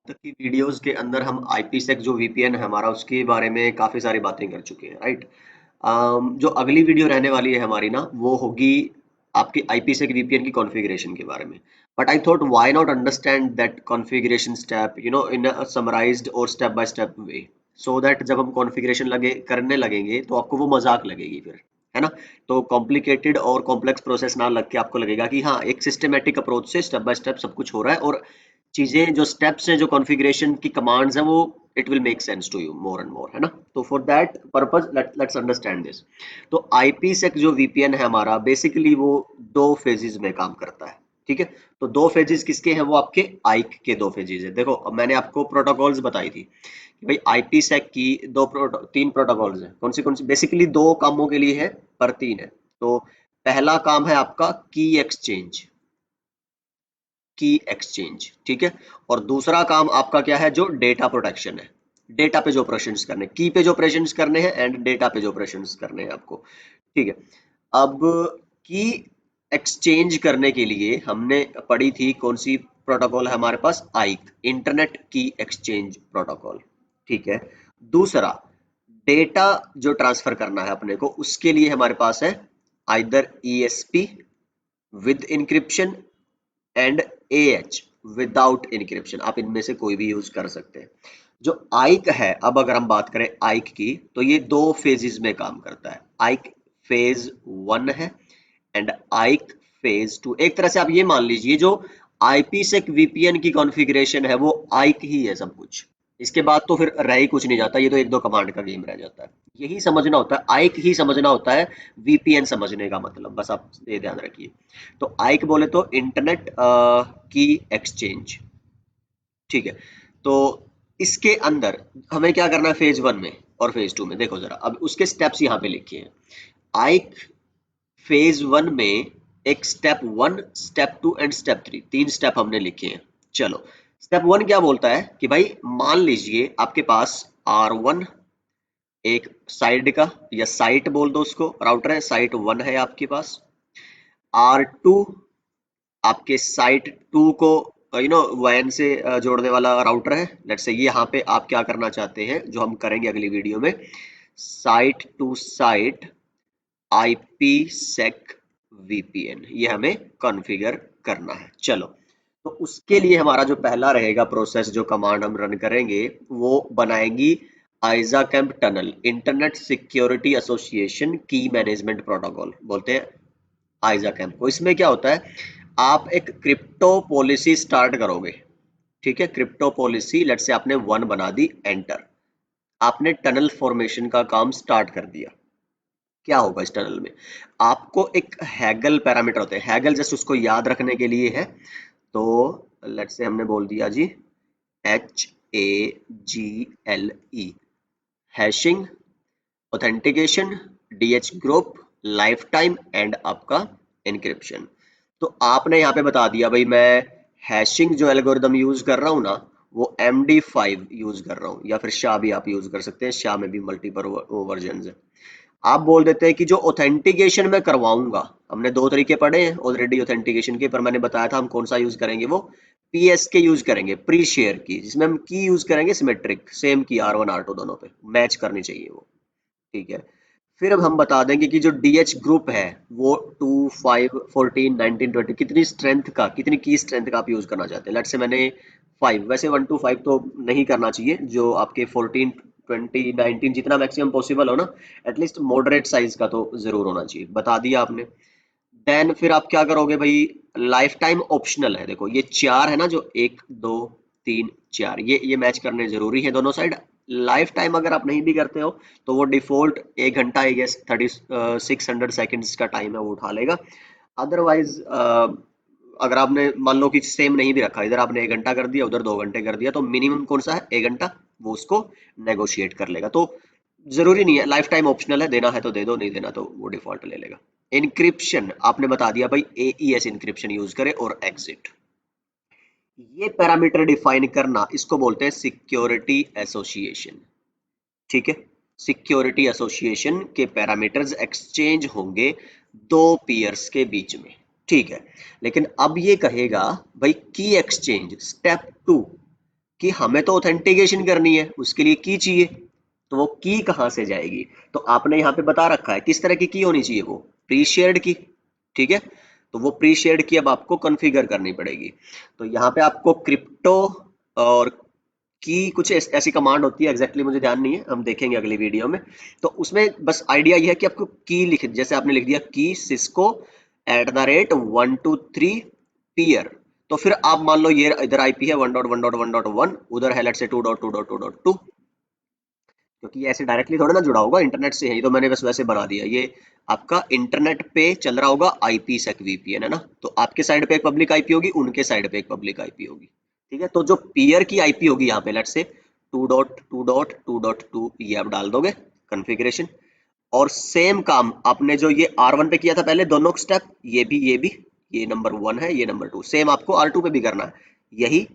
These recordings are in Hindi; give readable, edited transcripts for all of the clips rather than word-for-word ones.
तक की वीडियोस के अंदर हम आईपीसेक जो वीपीएन है हमारा उसके बारे में काफी सारी बातें कर चुके हैं, राइट। जो अगली वीडियो रहने वाली है हमारी ना, वो होगी आपकी आईपीसेक वीपीएन की कॉन्फ़िगरेशन के बारे में। But I thought why not understand that configuration step in a summarised or step by step way, so that जब हम कॉन्फ़िगरेशन लगे करने लगेंगे तो आपको वो मजाक लगेगी फिर, है ना। तो कॉम्प्लिकेटेड और कॉम्प्लेक्स प्रोसेस ना लग के आपको लगेगा कि हाँ, एक सिस्टमेटिक अप्रोच से स्टेप बाय स्टेप सब कुछ हो रहा है, और चीजें जो स्टेप्स हैं, जो कॉन्फ़िगरेशन की कमांड्स हैं, वो it will make sense to you more and more, है ना। तो for that purpose let's understand this. तो आईपीसेक जो वीपीएन है हमारा, बेसिकली वो दो फेजेस में काम करता है, ठीक है। तो दो फेजेस किसके हैं? वो आपके आइक के दो फेजेस है। देखो, अब मैंने आपको प्रोटोकॉल्स बताई थी कि भाई आईपीसेक की तीन प्रोटोकॉल्स हैं। कौन सी बेसिकली दो कामों के लिए है, पर तीन है। तो पहला काम है आपका की एक्सचेंज, ठीक है। और दूसरा काम आपका क्या है? जो डेटा प्रोटेक्शन है। डेटा पे जो ऑपरेशंस करने, की पे जो ऑपरेशंस करने हैं एंड डेटा पे जो ऑपरेशंस करने हैं आपको, ठीक है। अब की एक्सचेंज करने के लिए हमने पढ़ी थी कौन सी प्रोटोकॉल है हमारे पास? आइक, इंटरनेट की एक्सचेंज प्रोटोकॉल, ठीक है। दूसरा, डेटा जो ट्रांसफर करना है अपने को, उसके लिए हमारे पास है either ESP with encryption and AH without encryption. आप इनमें से कोई भी यूज कर सकते हैं। जो आइक है, अब अगर हम बात करें आइक की, तो ये दो फेजेस में काम करता है। आइक फेज 1 है एंड आइक फेज 2। एक तरह से आप ये मान लीजिए, जो आईपीसेक वीपीएन की कॉन्फ़िगरेशन है वो आइक ही है सब कुछ। इसके बाद तो फिर रह ही कुछ नहीं जाता, ये तो एक दो कमांड का गेम रह जाता है। यही समझना होता है, आइक ही समझना होता है वीपीएन समझने का मतलब, बस आप ये ध्यान रखिए। तो आइक बोले तो इंटरनेट की एक्सचेंज, ठीक है। तो इसके अंदर हमें क्या करना है फेज 1 में और फेज 2 में? देखो जरा, अब उसके स्टेप्स यहाँ पे लिखे हैं। आइक फेज 1 में एक स्टेप 1, स्टेप 2 एंड स्टेप 3, तीन स्टेप हमने लिखे हैं। चलो, स्टेप 1 क्या बोलता है कि भाई मान लीजिए आपके पास R1 एक साइड का, या साइट बोल दो उसको, राउटर है, साइट 1 है आपके पास। R2 आपके साइट 2 को वैन से जोड़ने वाला राउटर है। लेट्स से ये यहाँ पे आप क्या करना चाहते हैं, जो हम करेंगे अगली वीडियो में, site to site IPsec VPN, ये हमें कॉन्फ़िगर करना है। चलो, तो उसके लिए हमारा जो पहला रहेगा प्रोसेस, जो कमांड हम रन करेंगे, वो बनाएगी ISAKMP tunnel, internet security association की मैनेजमेंट प्रोटोकॉल बोलते हैं आइजा कैंप को। इसमें क्या होता है, आप एक क्रिप्टो पॉलिसी स्टार्ट करोगे, ठीक है। क्रिप्टो पॉलिसी, लेट से आपने 1 बना दी, एंटर। आपने टनल फॉर्मेशन का काम स्टार्ट कर दिया। क्या होगा इस टनल में? आपको एक हैगल पैरामीटर होते हैं, हैगल जस्ट उसको याद रखने के लिए है। तो लेट से हमने बोल दिया जी HAGLE, hashing, authentication, DH group, life time and आपका एनक्रिप्शन। तो आपने यहाँ पे बता दिया भाई, मैं हैशिंग जो एल्गोरिदम यूज कर रहा हूँ ना, वो MD5 यूज कर रहा हूँ, या फिर SHA भी आप यूज कर सकते हैं। SHA में भी मल्टीपल वर्जन है। आप बोल देते हैं कि जो ऑथेंटिकेशन मैं करवाऊंगा, हमने दो तरीके पढ़े हैं ऑलरेडी ऑथेंटिकेशन के, पर मैंने बताया था हम कौन सा यूज करेंगे, वो PSK यूज करेंगे, प्री शेयर की, जिसमें हम की यूज करेंगे सिमेट्रिक, सेम की R1 R2 दोनों पे मैच करनी चाहिए वो, ठीक है। फिर अब हम बता देंगे कि जो DH ग्रुप है, वो 2 5 14 19 20 कितनी स्ट्रेंथ का, कितनी की स्ट्रेंथ का आप यूज करना चाहते हैं। लेट्स से मैंने 5, वैसे 1 to 5 तो नहीं करना चाहिए, जो आपके 14 20 19 जितना मैक्सिमम पॉसिबल हो ना, एटलीस्ट मॉडरेट साइज का तो जरूर होना चाहिए, बता दिया आपने। देन फिर आप क्या करोगे भाई, लाइफ टाइम ऑप्शनल है। देखो ये चार है ना, जो 1 2 3 4, ये मैच करने जरूरी है दोनों साइड। लाइफ टाइम अगर आप नहीं भी करते हो, तो वो डिफॉल्ट 1 घंटा, आई गेस 3600 सेकेंड्स का टाइम है, वो उठा लेगा। अदरवाइज अगर आपने मान लो कि सेम नहीं भी रखा, इधर आपने 1 घंटा कर दिया, उधर 2 घंटे कर दिया, तो मिनिमम कौन सा है? 1 घंटा, वो उसको नेगोशिएट कर लेगा। तो जरूरी नहीं है, लाइफ टाइम ऑप्शनल है, देना है तो दे दो, नहीं देना तो वो डिफॉल्ट ले लेगा। इनक्रिप्शन आपने बता दिया भाई, AES इनक्रिप्शन यूज करे, और एग्जिट। ये पैरामीटर डिफाइन करना, इसको बोलते हैं सिक्योरिटी एसोसिएशन, ठीक है। सिक्योरिटी एसोसिएशन के पैरामीटर्स एक्सचेंज होंगे दो पीयर्स के बीच में, ठीक है। लेकिन अब ये कहेगा भाई की एक्सचेंज स्टेप 2, कि हमें तो ऑथेंटिकेशन करनी है, उसके लिए की चाहिए, तो वो की कहाँ से जाएगी? तो आपने यहाँ पे बता रखा है किस तरह की होनी चाहिए, वो प्री शेयर्ड की, ठीक है। तो वो प्री शेयर्ड की अब आपको कॉन्फ़िगर करनी पड़ेगी। तो यहाँ पे आपको क्रिप्टो और की कुछ ऐसी कमांड होती है, एग्जैक्टली मुझे ध्यान नहीं है, हम देखेंगे अगली वीडियो में। तो उसमें बस आइडिया ये है कि आपको की लिख, जैसे आपने लिख दिया की सिस्को @123 पीयर, तो फिर आप मान लो ये इधर आईपी है 1.1.1.1, उधर है लेट्स से 2.2.2.2, क्योंकि ये ऐसे डायरेक्टली थोड़ा ना जुड़ा होगा इंटरनेट से है, ये तो मैंने बस वैसे बना दिया। ये आपका इंटरनेट पे चल रहा होगा आईपी सेक वीपीएन, है ना। तो आपके साइड पे एक पब्लिक आईपी होगी, उनके साइड पे एक पब्लिक आईपी होगी, ठीक है। तो जो पीयर की आईपी होगी यहाँ पे लेट्स से 2.2.2.2, ये आप डाल दोगे कॉन्फ़िगरेशन। और सेम काम आपने जो ये R1 पे किया था पहले, दोनों स्टेप, ये भी ये नंबर 1 है, ये नंबर 2, सेम आपको R2 पे भी करना है यही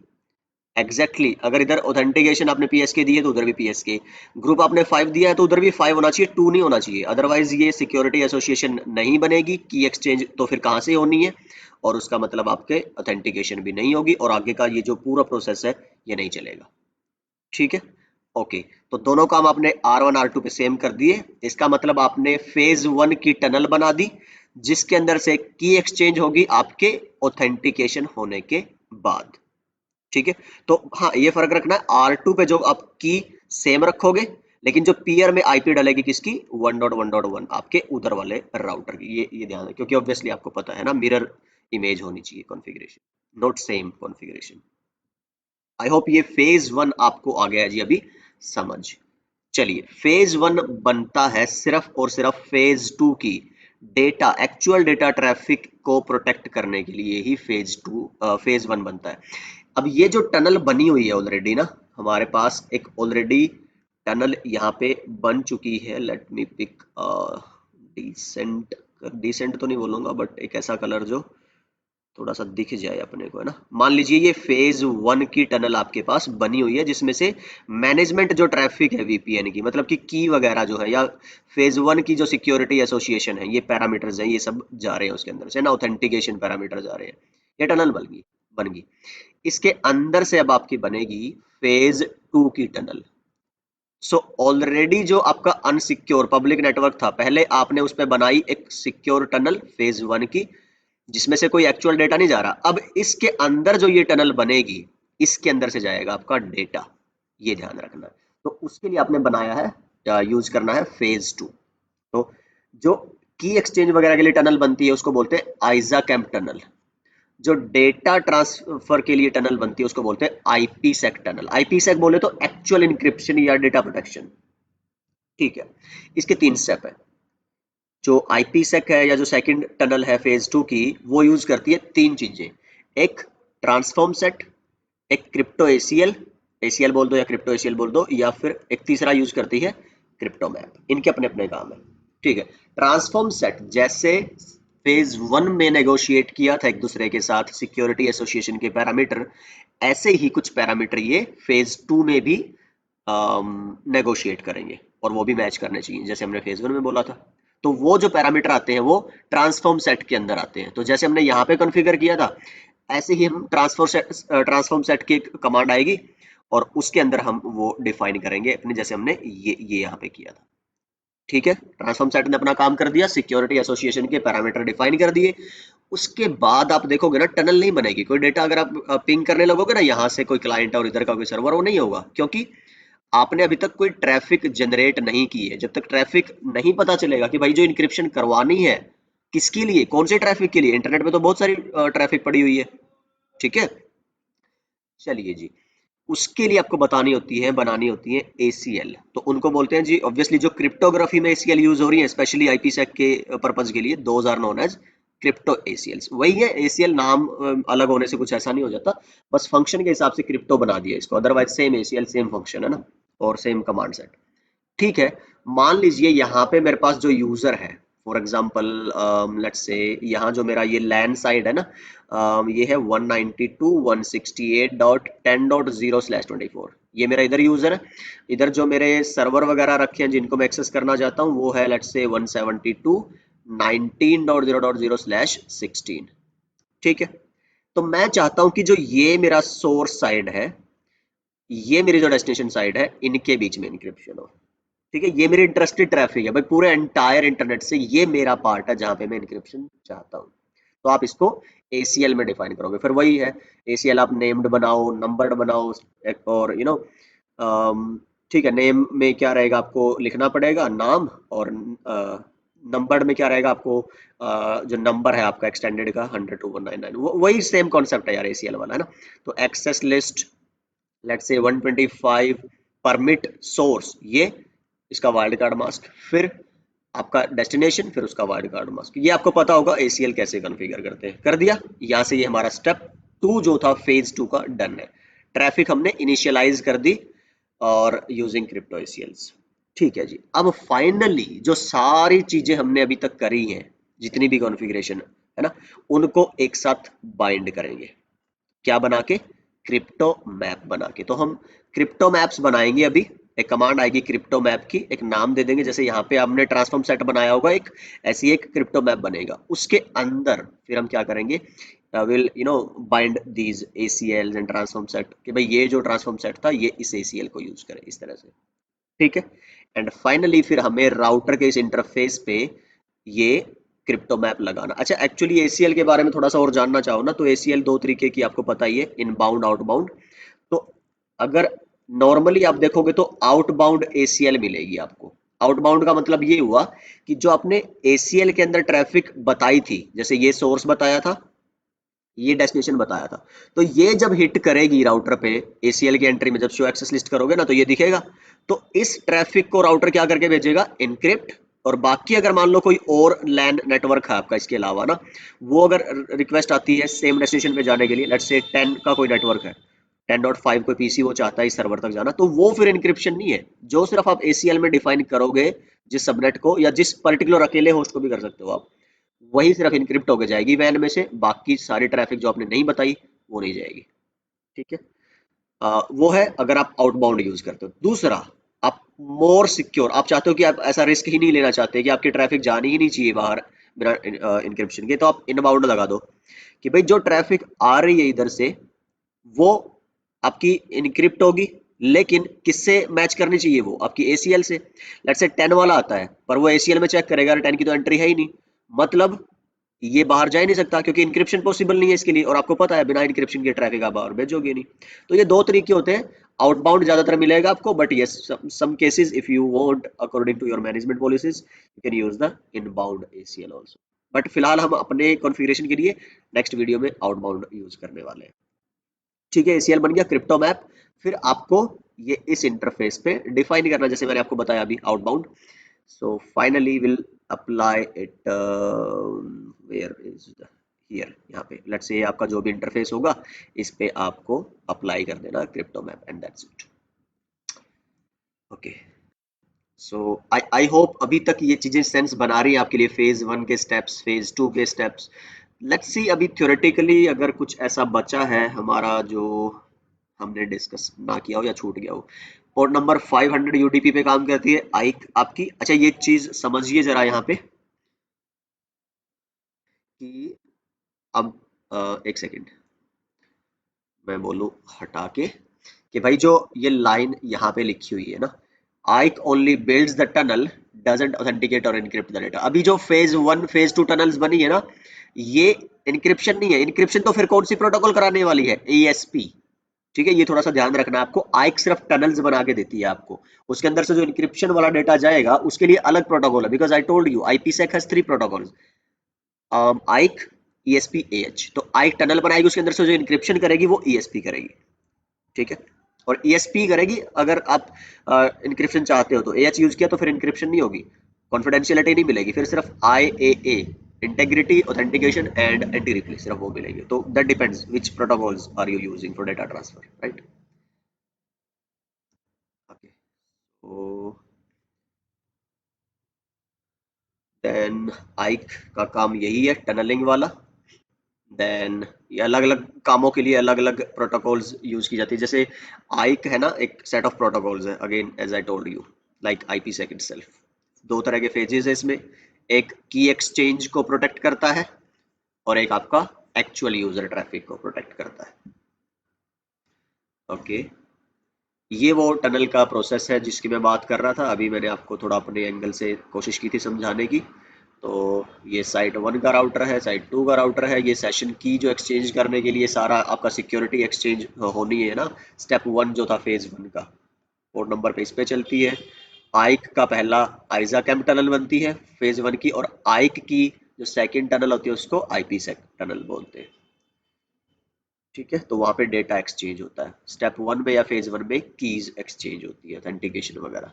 एग्जैक्टली अगर इधर ऑथेंटिकेशन आपने पीएसके दी है तो उधर भी पीएसके, ग्रुप आपने 5 दिया है तो उधर भी 5 होना चाहिए, 2 नहीं होना चाहिए, अदरवाइज ये सिक्योरिटी एसोसिएशन नहीं बनेगी, की एक्सचेंज तो फिर कहाँ से होनी है, और उसका मतलब आपके ऑथेंटिकेशन भी नहीं होगी, और आगे का ये जो पूरा प्रोसेस है ये नहीं चलेगा, ठीक है। ओके, तो दोनों काम आपने R1 R2 पे सेम कर दिए, इसका मतलब आपने फेज 1 की टनल बना दी, जिसके अंदर से की एक्सचेंज होगी आपके ऑथेंटिकेशन होने के बाद, ठीक है। तो हाँ, ये फर्क रखना है, R2 पे जो आप की सेम रखोगे, लेकिन जो पीयर में आईपी डलेगी किसकी, 1.1.1 आपके उधर वाले राउटर की, ये ध्यान है, क्योंकि ऑब्वियसली आपको पता है ना, मिरर इमेज होनी चाहिए configuration, not same configuration. I hope ये फेज 1 आपको आ गया जी अभी समझ। चलिए, फेज 1 बनता है सिर्फ और सिर्फ फेज 2 की डेटा, एक्चुअल डेटा ट्रैफिक को प्रोटेक्ट करने के लिए ही फेज 1 बनता है। अब ये जो टनल बनी हुई है ऑलरेडी ना, हमारे पास एक ऑलरेडी टनल यहाँ पे बन चुकी है, let me pick decent, decent तो नहीं बोलूंगा बट एक ऐसा कलर जो थोड़ा सा दिख जाए अपने को, है ना। मान लीजिए ये फेज 1 की टनल आपके पास बनी हुई है, जिसमें से मैनेजमेंट जो ट्रैफिक है वीपीएन की, मतलब कि की वगैरह जो है, या फेज 1 की जो सिक्योरिटी एसोसिएशन है, ये पैरामीटर्स हैं, ये सब जा रहे हैं उसके अंदर से ना, ऑथेंटिकेशन पैरामीटर जा रहे हैं, ये टनल बन गई। इसके अंदर से अब आपकी बनेगी फेज 2 की टनल। सो ऑलरेडी जो आपका अनसिक्योर पब्लिक नेटवर्क था, पहले आपने उस पर बनाई एक सिक्योर टनल फेज 1 की, जिसमें से कोई एक्चुअल डेटा नहीं जा रहा। अब इसके अंदर जो ये टनल बनेगी, इसके अंदर से जाएगा आपका डेटा, ये ध्यान रखना है। तो उसके लिए आपने बनाया है, यूज करना है फेज 2। तो जो की एक्सचेंज वगैरह के लिए टनल बनती है उसको बोलते हैं आइजा कैम्प टनल, जो डेटा ट्रांसफर के लिए टनल बनती है उसको बोलते हैं आईपी सेक टनल। आईपी सेक बोले तो एक्चुअल इंक्रिप्शन या डेटा प्रोटेक्शन, ठीक है। इसके 3 स्टेप है। जो आईपी सेक है या जो सेकंड टनल है फेज 2 की, वो यूज करती है 3 चीजें, एक ट्रांसफॉर्म सेट, एक क्रिप्टो एसीएल, एसीएल बोल दो या क्रिप्टो एसीएल बोल दो, या फिर एक तीसरा यूज करती है क्रिप्टो मैप। इनके अपने अपने काम है, ठीक है। ट्रांसफॉर्म सेट जैसे फेज 1 में नेगोशिएट किया था एक दूसरे के साथ सिक्योरिटी एसोसिएशन के पैरामीटर, ऐसे ही कुछ पैरामीटर ये फेज 2 में भी नेगोशिएट करेंगे, और वो भी मैच करने चाहिए जैसे हमने फेज 1 में बोला था। तो वो जो पैरामीटर आते हैं वो ट्रांसफॉर्म सेट के अंदर आते हैं। तो जैसे हमने यहाँ पे कॉन्फ़िगर किया था, ऐसे ही हम ट्रांसफॉर्म सेट की कमांड आएगी, और उसके अंदर हम वो डिफाइन करेंगे अपने, जैसे हमने ये यहाँ पे किया था, ठीक है। ट्रांसफॉर्म सेट ने अपना काम कर दिया, सिक्योरिटी एसोसिएशन के पैरामीटर डिफाइन कर दिए। उसके बाद आप देखोगे ना, टनल नहीं बनेगी, कोई डेटा अगर आप पिंग करने लगोगे ना, यहाँ से कोई क्लाइंट और इधर का कोई सर्वर, वो नहीं होगा, क्योंकि आपने अभी तक कोई ट्रैफिक जनरेट नहीं की है। जब तक ट्रैफिक नहीं पता चलेगा कि भाई जो इंक्रिप्शन करवानी है किसके लिए, कौन से ट्रैफिक के लिए, इंटरनेट पे तो बहुत सारी ट्रैफिक पड़ी हुई है, ठीक है। चलिए जी, उसके लिए आपको बतानी होती है, बनानी होती है एसीएल। तो उनको बोलते हैं जी, ऑब्वियसली जो क्रिप्टोग्राफी में एसीएल यूज हो रही है, स्पेशली आईपीसेक के पर्पज के लिए, those are known as crypto ACLs. वही है, एसीएल नाम अलग होने से कुछ ऐसा नहीं हो जाता, बस फंक्शन के हिसाब से क्रिप्टो बना दिया इसको, otherwise same ACL same function है ना, और सेम कमांड सेट, ठीक है। मान लीजिए यहाँ पे मेरे पास जो यूजर है, फॉर एग्जांपल लेट्स से यहाँ जो मेरा ये लैन साइड है ना, ये है 192.168.10.0/24, ये मेरा इधर यूजर है। इधर जो मेरे सर्वर वगैरह रखे हैं जिनको मैं एक्सेस करना चाहता हूँ, वो है लेट्स से 172.19.0.0/16, ठीक है। तो मैं चाहता हूँ कि जो ये मेरा सोर्स साइड है, ये मेरी जो डेस्टिनेशन साइट है इनके बीच में इंक्रिप्शन हो। ठीक है, ये मेरी इंटरेस्टेड ट्रैफिक है भाई, पूरे एंटायर इंटरनेट से ये मेरा पार्ट है जहाँ पे मैं इंक्रिप्शन चाहता हूँ। तो आप इसको ACL में डिफाइन करोगे, फिर वही है ACL आप नेम्ड बनाओ, नंबर्ड बनाओ, और ठीक है, नेम में क्या रहेगा आपको लिखना पड़ेगा नाम, और नंबर्ड में क्या रहेगा आपको जो नंबर है आपका एक्सटेंडेड का 100 to 199, वही सेम कॉन्सेप्ट है यार ACL वाला, है ना। तो access list let's say 125 permit source, ये इसका वाइल्ड कार्ड मास्क, फिर आपका डेस्टिनेशन, फिर उसका वाइल्ड कार्ड मास्क। ये आपको पता होगा ACL कैसे कॉन्फ़िगर करते हैं। कर दिया, यहाँ से ये हमारा स्टेप 2 जो था फेज 2 का डन है। ट्रैफिक हमने इनिशियलाइज कर दी और यूजिंग क्रिप्टो ACLs। ठीक है जी, अब फाइनली जो सारी चीजें हमने अभी तक करी हैं, जितनी भी कॉन्फ़िगरेशन है ना, उनको एक साथ बाइंड करेंगे। क्या बना के? क्रिप्टो मैप बना के। तो हम क्रिप्टो मैप्स बनाएंगे अभी। एक कमांड आएगी क्रिप्टो मैप की, एक नाम दे देंगे, जैसे यहाँ पे हमने ट्रांसफॉर्म सेट बनाया होगा एक, ऐसी एक क्रिप्टो मैप बनेगा। उसके अंदर फिर हम क्या करेंगे, will bind these ACLs and transform set, कि भाई ये जो ट्रांसफॉर्म सेट था ये इस ACL को यूज करे, इस तरह से। ठीक है, एंड फाइनली फिर हमें राउटर के इस इंटरफेस पे ये क्रिप्टो मैप लगाना। अच्छा, एक्चुअली ACL के बारे में थोड़ा सा और जानना चाहो ना, तो ACL दो तरीके की आपको पता ही है, इनबाउंड आउटबाउंड। तो अगर नॉर्मली आप देखोगे तो आउटबाउंड ACL मिलेगी आपको। आउटबाउंड का मतलब ये हुआ कि जो आपने ACL के अंदर ट्रैफिक बताई थी, जैसे ये सोर्स बताया था, ये डेस्टिनेशन बताया था, तो ये जब हिट करेगी राउटर पे ACL की एंट्री में, जब शो एक्सेस लिस्ट करोगे ना, तो ये दिखेगा। तो इस ट्रैफिक को राउटर क्या करके भेजेगा, इनक्रिप्ट। और बाकी अगर मान लो कोई और लैन नेटवर्क है आपका इसके अलावा ना, वो अगर रिक्वेस्ट आती है सेम डेस्टिनेशन पे जाने के लिए, लेट्स से 10 का कोई नेटवर्क है, 10.5 कोई PC वो चाहता है इस सर्वर तक जाना, तो वो फिर इनक्रिप्शन नहीं है, जो सिर्फ आप ACL में डिफाइन करोगे जिस सबनेट को, या जिस पर्टिकुलर अकेले होस्ट को भी कर सकते हो आप, वही सिर्फ इनक्रिप्ट होके जाएगी वैन में से, बाकी सारी ट्रैफिक जो आपने नहीं बताई वो नहीं जाएगी। ठीक है, वो है अगर आप आउटबाउंड यूज करते हो। दूसरा, आप मोर सिक्योर, आप चाहते हो कि आप ऐसा रिस्क ही नहीं लेना चाहते कि आपकी ट्रैफिक जानी ही नहीं चाहिए बाहर बिना इनक्रिप्शन के, तो आप इनबाउंड लगा दो कि भाई जो ट्रैफिक आ रही है इधर से वो आपकी इनक्रिप्ट होगी, लेकिन किससे मैच करनी चाहिए, वो आपकी ACL से। लेट्स से 10 वाला आता है, पर वो ACL में चेक करेगा 10 की तो एंट्री है ही नहीं, मतलब ये बाहर जा ही नहीं सकता, क्योंकि इंक्रिप्शन पॉसिबल नहीं है इसके लिए, और आपको पता है बिना इंक्रिप्शन के ट्रैफिक आप बाहर भेजोगे नहीं। तो ये दो तरीके होते हैं। आउटबाउंड ज्यादातर मिलेगा आपको, but yes some cases if you want according to your management policies you can use the inbound ACL also. But फिलहाल हम अपने कॉन्फ़िगरेशन के लिए नेक्स्ट वीडियो में आउटबाउंड यूज करने वाले हैं। ठीक है, ACL बन गया क्रिप्टो मैप। फिर आपको ये इस इंटरफेस पे डिफाइन करना, जैसे मैंने आपको बताया अभी outbound. So finally will apply it where is the here, यहाँ पे लेट्स से आपका जो भी इंटरफेस होगा इस पे आपको अप्लाई कर देना crypto map, and that's it. Okay, so I hope अभी तक ये चीजें सेंस बना रही है आपके लिए, फेज 1 के स्टेप्स, फेज 2 के स्टेप्स। लेट्स सी अभी थ्योरेटिकली अगर कुछ ऐसा बचा है हमारा जो हमने डिस्कस ना किया हो या छूट गया हो। पोर्ट नंबर 500 UDP पे काम करती है आइक आपकी। अच्छा, ये चीज समझिए जरा यहाँ पे कि अब एक सेकेंड मैं बोलूँ हटा के, कि भाई जो ये लाइन यहाँ पे लिखी हुई है ना, आइक only builds the tunnel doesn't authenticate और इनक्रिप्ट द डेटा। अभी जो फेज 1 फेज 2 टनल्स बनी है ना, ये इनक्रिप्शन नहीं है। इनक्रिप्शन तो फिर कौन सी प्रोटोकॉल कराने वाली है, ESP। ठीक है, ये थोड़ा सा ध्यान रखना है आपको। आइक सिर्फ टनल्स बना के देती है आपको, उसके अंदर से जो इनक्रिप्शन वाला डेटा जाएगा उसके लिए अलग प्रोटोकॉल है, because I told you IPsec has 3 protocols, आइक, ESP, AH। तो आइक टनल बनाएगी, उसके अंदर से जो इनक्रिप्शन करेगी वो ESP करेगी। ठीक है, और ESP करेगी अगर आप इनक्रिप्शन चाहते हो, तो AH यूज किया तो फिर इनक्रिप्शन नहीं होगी, कॉन्फिडेंशियलिटी नहीं मिलेगी, फिर सिर्फ IAA, integrity, authentication and anti replay, सिर्फ वो मिलेगी। तो that depends which protocols are you using for data transfer, right. Okay, तो देन आइक का काम यही है, टनलिंग वाला। देन ये अलग अलग कामों के लिए अलग अलग प्रोटोकॉल्स यूज की जाती है। जैसे आइक है ना, एक सेट ऑफ प्रोटोकॉल्स है, again as I told you, like IPsec itself. दो तरह के फेजेस है इसमें, एक की एक्सचेंज को प्रोटेक्ट करता है और एक आपका एक्चुअल यूजर ट्रैफिक को प्रोटेक्ट करता है। ओके, ये वो टनल का प्रोसेस है जिसकी मैं बात कर रहा था। अभी मैंने आपको थोड़ा अपने एंगल से कोशिश की थी समझाने की। तो ये साइट 1 का राउटर है, साइट 2 का राउटर है। ये सेशन की जो एक्सचेंज करने के लिए सारा आपका सिक्योरिटी एक्सचेंज होनी है ना, स्टेप 1 जो था फेज 1 का, पोर्ट नंबर पे इस पे चलती है। आइक का पहला आइजा कैम टनल बनती है फेज 1 की, और आइक की जो सेकंड टनल होती है उसको आईपीसेक टनल बोलते हैं। ठीक है, तो वहां पे डेटा एक्सचेंज होता है। स्टेप 1 में या फेज 1 में कीज एक्सचेंज होती है, ऑथेंटिकेशन वगैरह।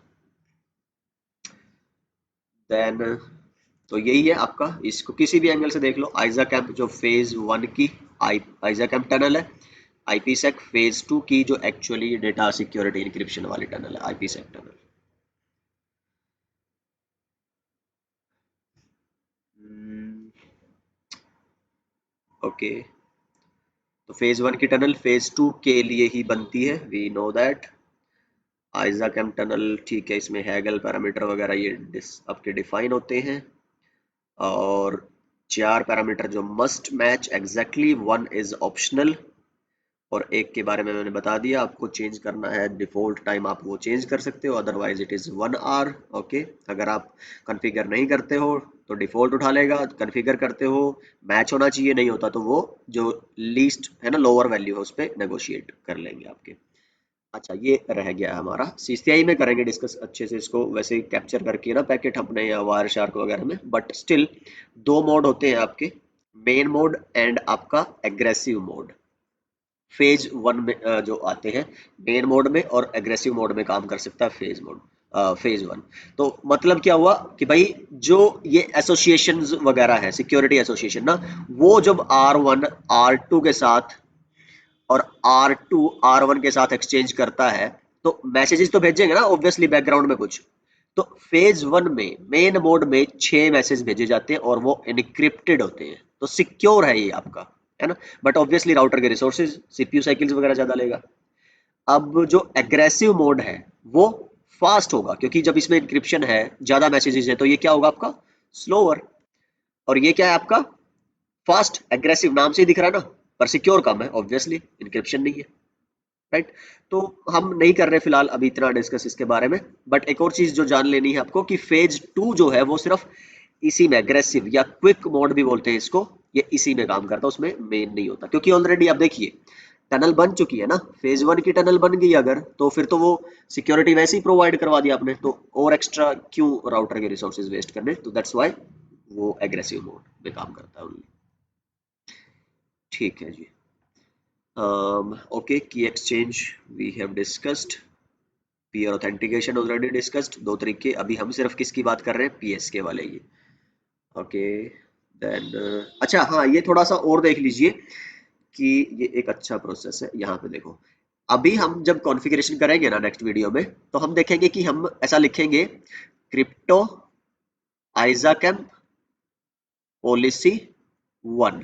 देन तो यही है आपका, इसको किसी भी एंगल से देख लो। आइजा कैंप जो फेज 1 की आइजा कैंप टनल है, आईपीसेक फेज 2 की जो एक्चुअली डेटा सिक्योरिटी इंक्रिप्शन वाली टनल है, आईपीसेक टनल। ओके, तो फेज 1 की टनल फेज 2 के लिए ही बनती है, we know that. ISAKMP tunnel, ठीक है, इसमें हैगल पैरामीटर वगैरह ये आपके डिफाइन होते हैं। और 4 पैरामीटर जो must match exactly, 1 is optional, और एक के बारे में मैंने बता दिया। आपको चेंज करना है डिफॉल्ट टाइम, आप वो चेंज कर सकते हो, otherwise it is 1 hour. Okay, अगर आप कॉन्फ़िगर नहीं करते हो तो डिफॉल्ट उठा लेगा, कॉन्फ़िगर करते हो मैच होना चाहिए, नहीं होता तो वो जो लीस्ट है ना, लोअर वैल्यू है, उस पर नेगोशिएट कर लेंगे आपके। अच्छा, ये रह गया हमारा, सीसीआई में करेंगे डिस्कस अच्छे से इसको, वैसे ही कैप्चर करके ना पैकेट अपने या वायर शार्क वगैरह में। बट स्टिल दो मोड होते हैं आपके, मेन मोड एंड आपका एग्रेसिव मोड। फेज 1 में जो आते हैं मेन मोड में, और एग्रेसिव मोड में काम कर सकता है फेज मोड, फेज 1। तो मतलब क्या हुआ कि भाई जो ये एसोसिएशन वगैरह है, सिक्योरिटी एसोसिएशन ना, वो जब R1 R2 के साथ और R2 R1 के साथ एक्सचेंज करता है, तो मैसेजेस तो भेजेंगे ना ऑब्वियसली बैकग्राउंड में कुछ। तो फेज 1 में मेन मोड में 6 मैसेज भेजे जाते हैं और वो एनक्रिप्टेड होते हैं, तो सिक्योर है ये आपका, है ना। बट ऑब्वियसली राउटर के रिसोर्सेज, सीपीयू साइकिल्स वगैरह ज्यादा लेगा। अब जो एग्रेसिव मोड है वो फास्ट होगा, क्योंकि जब इसमें इंक्रिप्शन है, ज्यादा मैसेजेस है, तो ये क्या होगा आपका, स्लोअर। और ये क्या है आपका, फास्ट। एग्रेसिव नाम से ही दिख रहा है ना, पर सिक्योर कम है, ऑब्वियसली इंक्रिप्शन नहीं है, राइट। तो हम नहीं कर रहे फिलहाल अभी इतना डिस्कस इसके बारे में। बट एक और चीज जो जान लेनी है आपको, कि फेज 2 जो है वो सिर्फ इसी में, एग्रेसिव या क्विक मोड भी बोलते हैं इसको, ये इसी में काम करता है, उसमें मेन नहीं होता। क्योंकि ऑलरेडी आप देखिए टनल बन चुकी है ना, फेज 1 की टनल बन गई अगर, तो फिर तो वो सिक्योरिटी वैसे ही प्रोवाइड करवा दिया आपने, तो और एक्स्ट्रा क्यों राउटर के रिसोर्सेज वेस्ट करने। तो दैट्स वाई वो एग्रेसिव मोड में काम करता है only। ठीक है जी। Okay, key exchange we have discussed, peer authentication already discussed. दो तरीके, अभी हम सिर्फ किसकी बात कर रहे हैं, पीएसके वाले की। ओके, देन अच्छा हाँ, ये थोड़ा सा और देख लीजिए कि ये एक अच्छा प्रोसेस है। यहाँ पे देखो, अभी हम जब कॉन्फ़िगरेशन करेंगे ना नेक्स्ट वीडियो में, तो हम देखेंगे कि हम ऐसा लिखेंगे, क्रिप्टो आइजाकैम पॉलिसी 1,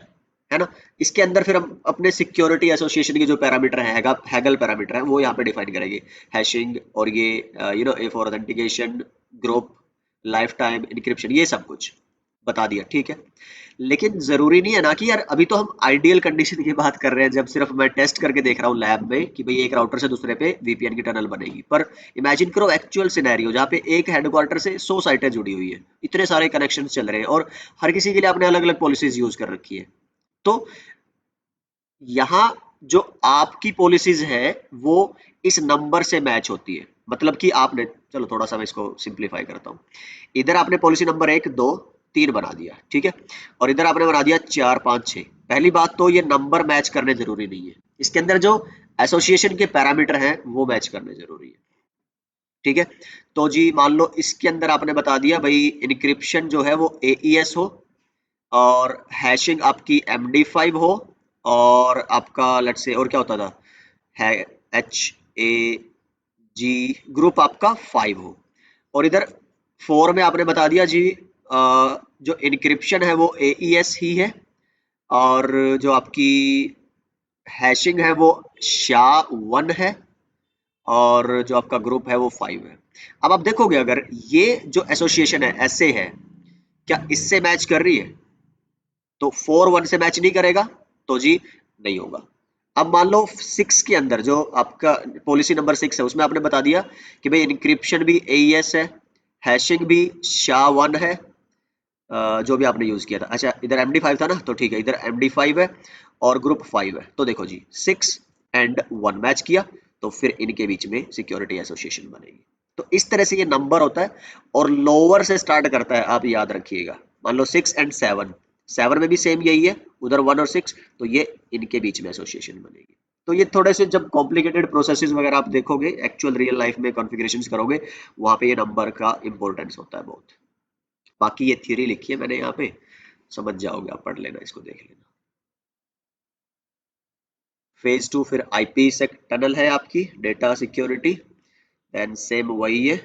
है ना। इसके अंदर फिर हम अपने सिक्योरिटी एसोसिएशन के जो पैरामीटर है, हैगल पैरामीटर है, वो यहाँ पे डिफाइन करेंगे। हैशिंग, और ये A for authentication, group, lifetime encryption, ये सब कुछ बता दिया, ठीक है। लेकिन जरूरी नहीं है ना कि यार, अभी तो हम आइडियल कंडीशन की बात कर रहे हैं, जब सिर्फ मैं टेस्ट करके देख रहा हूँ लैब में कि भाई एक राउटर से दूसरे पे वीपीएन की टनल बनेगी। पर इमेजिन करो एक्चुअल सिनेरियो जहाँ पे एक हेडक्वार्टर से 100 साइटें जुड़ी हुई है, इतने सारे कनेक्शन चल रहे हैं, और हर किसी के लिए आपने अलग अलग पॉलिसीज यूज कर रखी है। तो यहाँ जो आपकी पॉलिसीज है वो इस नंबर से मैच होती है। मतलब कि आपने, चलो थोड़ा सा मैं इसको सिंप्लीफाई करता हूँ, इधर आपने पॉलिसी नंबर 1 2 3 बना दिया, ठीक है, और इधर आपने बना दिया 4 5 6। पहली बात तो ये नंबर मैच करने जरूरी नहीं है, इसके अंदर जो एसोसिएशन के पैरामीटर हैं वो मैच करने जरूरी है, ठीक है। तो जी मान लो इसके अंदर आपने बता दिया भाई इनक्रिप्शन जो है वो एईएस हो, और हैशिंग आपकी MD5 हो, और आपका लेट्स से और क्या होता था, है HAG ग्रुप आपका 5 हो। और इधर 4 में आपने बता दिया जी जो इनक्रिप्शन है वो एईएस ही है, और जो आपकी हैशिंग है वो SHA-1 है, और जो आपका ग्रुप है वो 5 है। अब आप देखोगे अगर ये जो एसोसिएशन है ऐसे है, क्या इससे मैच कर रही है, तो 4 1 से मैच नहीं करेगा, तो जी नहीं होगा। अब मान लो 6 के अंदर जो आपका पॉलिसी नंबर 6 है उसमें आपने बता दिया कि भाई इनक्रिप्शन भी AES है, हैशिंग भी SHA-1 है, जो भी आपने यूज किया था। अच्छा इधर MD5 था ना, तो ठीक है, इधर MD5 है और ग्रुप 5 है। तो देखो जी 6 एंड 1 मैच किया तो फिर इनके बीच में सिक्योरिटी एसोसिएशन बनेगी। तो इस तरह से ये नंबर होता है और लोअर से स्टार्ट करता है, आप याद रखिएगा। मान लो 6 एंड 7, 7 में भी सेम यही है, उधर 1 और 6, तो ये इनके बीच में एसोसिएशन बनेगी। तो ये थोड़े से जब कॉम्प्लिकेटेड प्रोसेसेस वगैरह आप देखोगे, एक्चुअल रियल लाइफ में कॉन्फ़िगरेशंस करोगे, वहां पे ये नंबर का इंपॉर्टेंस होता है बहुत। बाकी ये थ्योरी लिखी है मैंने यहाँ पे, समझ जाओगे आप, पढ़ लेना, इसको देख लेना। फेज 2 फिर आईपी सेक टनल है आपकी डेटा सिक्योरिटी, देन सेम वही है।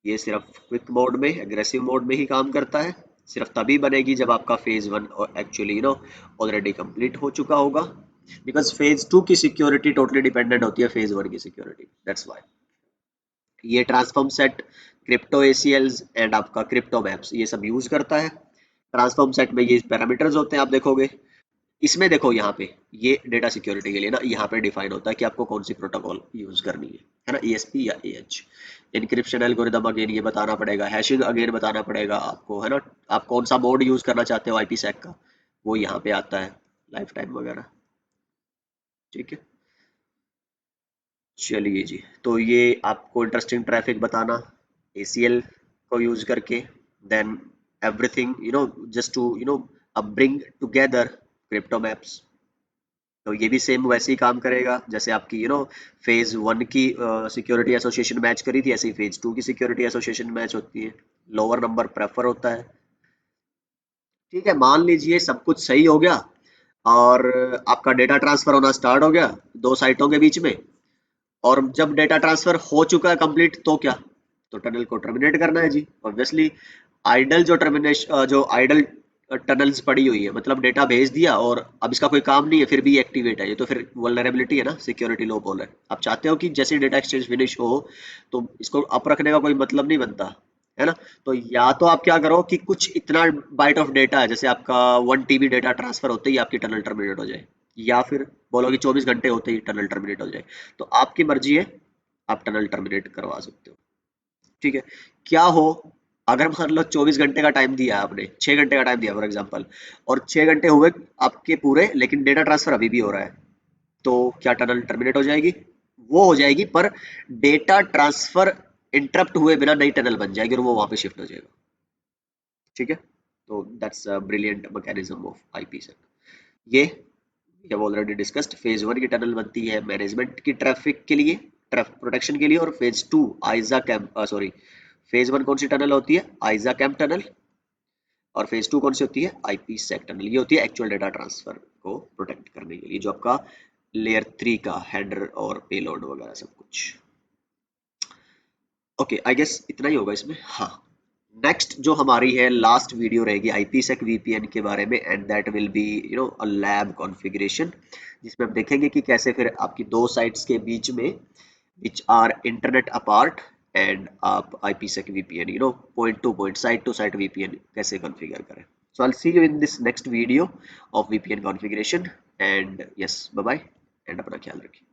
ये सिर्फ क्विक मोड में, एग्रेसिव मोड में ही काम करता है। सिर्फ तभी बनेगी जब आपका फेज 1 और एक्चुअली ऑलरेडी कंप्लीट हो चुका होगा, बिकॉज फेज 2 की सिक्योरिटी टोटली डिपेंडेंट होती है फेज 1 की सिक्योरिटी, दैट्स व्हाई। ये ट्रांसफॉर्म सेट, क्रिप्टो एसीएल्स एंड आपका क्रिप्टो मैप्स ये सब यूज करता है। ट्रांसफॉर्म सेट में ये पैरामीटर्स होते हैं, आप देखोगे। इसमें देखो यहाँ पे ये डेटा सिक्योरिटी के लिए ना यहाँ पे डिफाइन होता है कि आपको कौन सी प्रोटोकॉल यूज करनी है ना, ESP या AH। इनक्रिप्शन एल्गोरिदम अगेन ये बताना पड़ेगा, हैशिंग अगेन बताना पड़ेगा आपको, है ना। आप कौन सा मोड यूज करना चाहते हो IPsec का, वो यहाँ पे आता है, लाइफ टाइम वगैरह। ठीक है, चलिए जी। तो ये आपको इंटरेस्टिंग ट्रैफिक बताना ACL को यूज करके, then everything just to bring together crypto maps. तो ये भी सेम वैसे ही काम करेगा जैसे आपकी फेज 1 की सिक्योरिटी एसोसिएशन मैच करी थी, ऐसे ही फेज 2 की सिक्योरिटी एसोसिएशन मैच होती है। लोअर नंबर प्रेफर होता है। ठीक है, मान लीजिए सब कुछ सही हो गया और आपका डेटा ट्रांसफर होना स्टार्ट हो गया दो साइटों के बीच में। और जब डेटा ट्रांसफर हो चुका है कंप्लीट, तो क्या, तो टनल को टर्मिनेट करना है जी, ऑब्वियसली। आइडल जो टर्मिनेशन जो आइडल टनल्स पड़ी हुई है, मतलब डेटा भेज दिया और अब इसका कोई काम नहीं है फिर भी एक्टिवेट है, ये तो फिर वल्नरेबिलिटी है ना, सिक्योरिटी लो पोल है। आप चाहते हो कि जैसे डेटा एक्सचेंज फिनिश हो तो इसको अप रखने का कोई मतलब नहीं बनता, है ना। तो या तो आप क्या करो कि कुछ इतना बाइट ऑफ डेटा है, जैसे आपका 1 TB डेटा ट्रांसफर होते ही आपकी टनल टर्मिनेट हो जाए, या फिर बोलो कि 24 घंटे होते ही टनल टर्मिनेट हो जाए। तो आपकी मर्जी है, आप टनल टर्मिनेट करवा सकते हो। ठीक है, क्या हो अगर मान लो 24 घंटे का टाइम दिया आपने, 6 घंटे का टाइम दिया फॉर एग्जांपल, और 6 घंटे हुए आपके पूरे लेकिन डेटा ट्रांसफर अभी भी हो रहा है, तो क्या टनल टर्मिनेट हो जाएगी? वो हो जाएगी, पर डेटा ट्रांसफर इंटरप्ट हुए बिना नई टनल बन जाएगी और वो वहां पे शिफ्ट हो जाएगा। ठीक है, तो that's a brilliant mechanism of IPsec। ये we have already discussed. Phase 1 की टनल बनती है मैनेजमेंट की ट्रैफिक के लिए, ट्रैफिक प्रोटेक्शन के लिए, और फेज 2 आइजा कैंप सॉरी फेज 1 कौन सी टनल होती है? आइजा कैंप टनल। और फेज 2 कौन सी होती है? IPsec tunnel. ये होती है एक्चुअल डेटा ट्रांसफर को प्रोटेक्ट करने के लिए, जो आपका लेयर 3 का हेडर और पेलोड वगैरह सब कुछ। ओके, आई गेस इतना ही होगा इसमें। हाँ, नेक्स्ट जो हमारी है लास्ट वीडियो रहेगी IPsec VPN के बारे में, and that will be a lab configuration, जिसमें हम देखेंगे कि कैसे फिर आपकी दो साइट्स के बीच में which are internet apart and आप IPsec VPN point to point, site to site VPN कैसे configure करें। So I'll see you in this next video of VPN configuration, and yes, bye bye, and अपना ख्याल रखिए।